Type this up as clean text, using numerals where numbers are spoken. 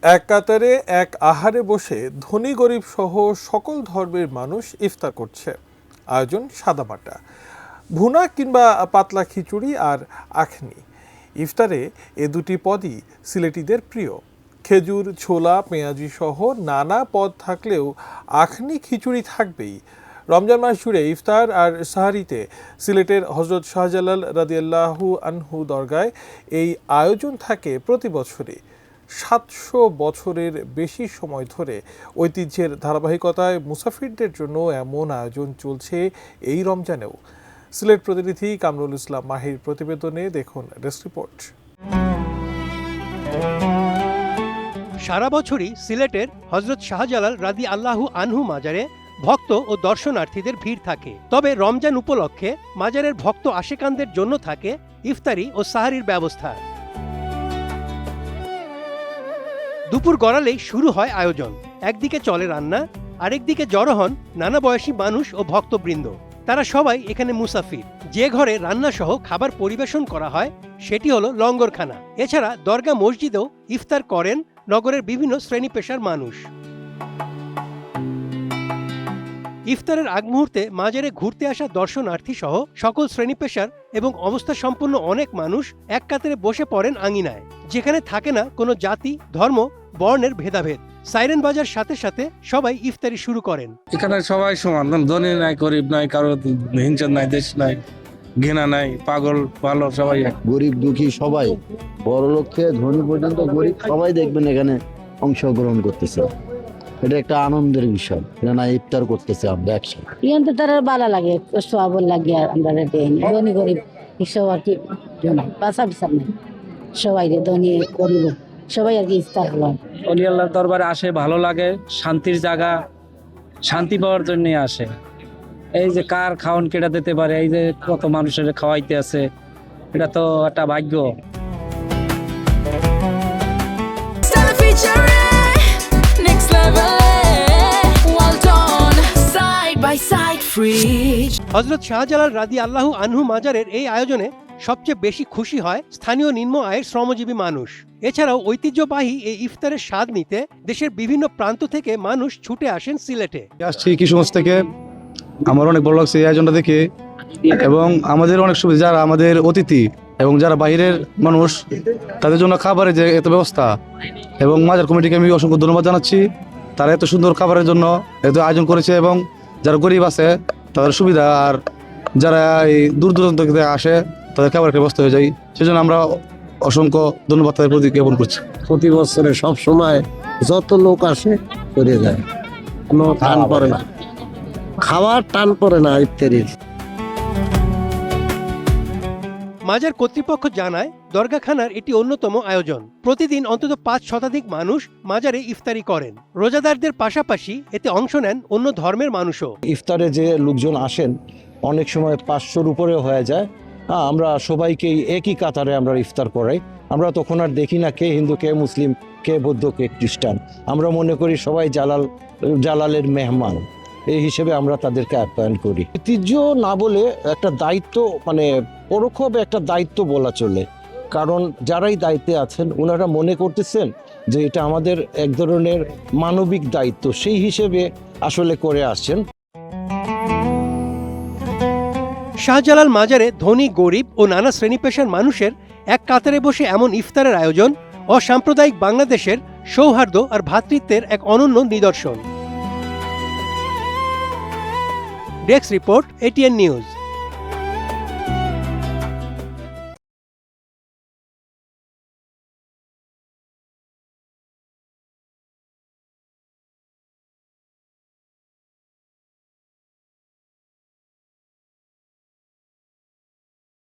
এক কাতারে এক আহারে বসে ধনী গরিব সহ সকল ধর্মের মানুষ ইফতার করছে। আয়োজন সাদামাটা, ভুনা কিংবা পাতলা খিচুড়ি আর আখনি। ইফতারে এ দুটি পদই সিলেটিদের প্রিয়। খেজুর, ছোলা, পেঁয়াজি সহ নানা পদ থাকলেও আখনি খিচুড়ি থাকবেই। রমজান মাস জুড়ে ইফতার আর সাহারিতে সিলেটের হজরত শাহজালাল রাদিয়াল্লাহু আনহু দরগায় এই আয়োজন থাকে প্রতি বছরই। ৭০০ বছরের বেশি সময় ধরে ঐতিহ্যের ধারাবাহিকতায় মুসাফিরদের জন্য এমন আয়োজন চলছে এই রমজানেও। সিলেট প্রতিনিধি কামরুল ইসলাম মাহির প্রতিবেদনে দেখুন ডেস্ক রিপোর্ট। সারা বছরই সিলেটের হজরত শাহজালাল রাদিয়াল্লাহু আনহু মাজারে ভক্ত ও দর্শনার্থীদের ভিড় থাকে। তবে রমজান উপলক্ষে মাজারের ভক্ত আশেকানদের জন্য থাকে ইফতারি ও সাহারির ব্যবস্থা। দুপুর গড়ালেই শুরু হয় আয়োজন। একদিকে চলে রান্না, আরেকদিকে জড়ো হন নানা বয়সী মানুষ ও ভক্তবৃন্দ। তারা সবাই এখানে মুসাফির। যে ঘরে রান্না সহ খাবার পরিবেশন করা হয় সেটি হলো লঙ্গরখানা। এছাড়া দরগা মসজিদেও ইফতার করেন নগরের বিভিন্ন শ্রেণী পেশার মানুষ। ইফতারের আগ মুহূর্তে মাজারে ঘুরতে আসা দর্শনার্থী সহ সকল শ্রেণী পেশার এবং অবস্থা সম্পন্ন অনেক মানুষ এক কাতারে বসে পড়েন আঙিনায়, যেখানে থাকে না কোনো জাতি, ধর্ম, বর্ণের ভেদাভেদ। সাইরেন বাজার সাথে সাথে সবাই ইফতারি শুরু করেন। এখানে সবাই সমান, ধনী নাই, গরিব নাই, কারো হিংসা নাই, দেশ নাই, ঘৃণা নাই, পাগল ভালো সবাই এক। গরিব দুঃখী সবাই, বড় লোক থেকে ধনী পর্যন্ত গরিব সবাই দেখবেন এখানে অংশগ্রহণ করতেছে। এটা একটা আনন্দের বিষয়, না ইফতার করতেছে আমরা একসাথে। এখন তো তারা ভালো লাগে, সবাই লাগে আমরা ধনী গরিব এসব আর কি বাসা বিচার নেই, সবাই ধনী গরিব সবাই আর কি ইফতার হলাম। অলি আল্লাহর দরবারে আসে, ভালো লাগে, শান্তির জায়গা, শান্তি পাওয়ার জন্য আসে। এই যে কার খাওয়ান কেটা দিতে পারে, এই যে কত মানুষের খাওয়াইতে আছে, এটা তো একটা ভাগ্য। হযরত শাহজালাল রাদিয়াল্লাহু আনহু মাজারের এই আয়োজনে সবচেয়ে বেশি খুশি হয় স্থানীয় নিম্ন আয়ের শ্রমজীবী মানুষ। এছাড়াও ঐতিহ্যবাহী এই ইফতারের স্বাদ নিতে দেশের বিভিন্ন প্রান্ত থেকে মানুষ ছুটে আসেন সিলেটে। আসছি কিশোরগঞ্জ থেকে, আমার অনেক ভালো লাগছে এই আয়োজনটা দেখে, এবং আমাদের অনেক সুবিধা, যারা আমাদের অতিথি এবং যারা বাইরের মানুষ তাদের জন্য খাবারের যে এত ব্যবস্থা, এবং মাজার কমিটিকে আমি অসংখ্য ধন্যবাদ জানাচ্ছি। তারা এত সুন্দর খাবারের জন্য এত আয়োজন করেছে, এবং যারা গরিব আছে তাদের সুবিধা, আর যারা এই দূর দূরান্ত থেকে আসে তাদের খাবারের ব্যবস্থা হয়ে যায়। সেজন্য আমরা অসংখ্য ধন্যবাদ তাদের প্রতি জ্ঞাপন করছি। প্রতি বছরে সব সময় যত লোক আসে করে যায়, কোনো টান পড়ে না, খাওয়ার টান পড়ে না ইফতারির। মাজার কর্তৃপক্ষ জানায় দরগাখানার এটি অন্যতম আয়োজন। প্রতিদিন অন্তত ৫ শতাধিক মানুষ মাজারে ইফতারি করেন। রোজাদারদের পাশাপাশি এতে অংশ নেন অন্য ধর্মের মানুষও। ইফতারে যে লোকজন আসেন অনেক সময় ৫০০-র উপরে হয়ে যায়। আমরা সবাইকেই একই কাতারে আমরা ইফতার করাই। আমরা তখন আর দেখি না কে হিন্দু, কে মুসলিম, কে বৌদ্ধ, কে খ্রিস্টান। আমরা মনে করি সবাই জালালের মেহমান, এই হিসেবে আমরা তাদেরকে আপ্যায়ন করি। ঐতিহ্য না বলে একটা দায়িত্ব, মানে পরোক্ষভাবে একটা দায়িত্ব বলা চলে। কারণ যারাই দায়িত্বে আছেন ওনারা মনে করতেছেন যে এটা আমাদের এক ধরনের মানবিক দায়িত্ব, সেই হিসেবে আসলে করে আসছেন। শাহজালাল মাজারে ধনী, গরিব ও নানা শ্রেণী পেশার মানুষের এক কাতারে বসে এমন ইফতারের আয়োজন অসাম্প্রদায়িক বাংলাদেশের সৌহার্দ্য আর ভ্রাতৃত্বের এক অনন্য নিদর্শন। Desk report, ATN news.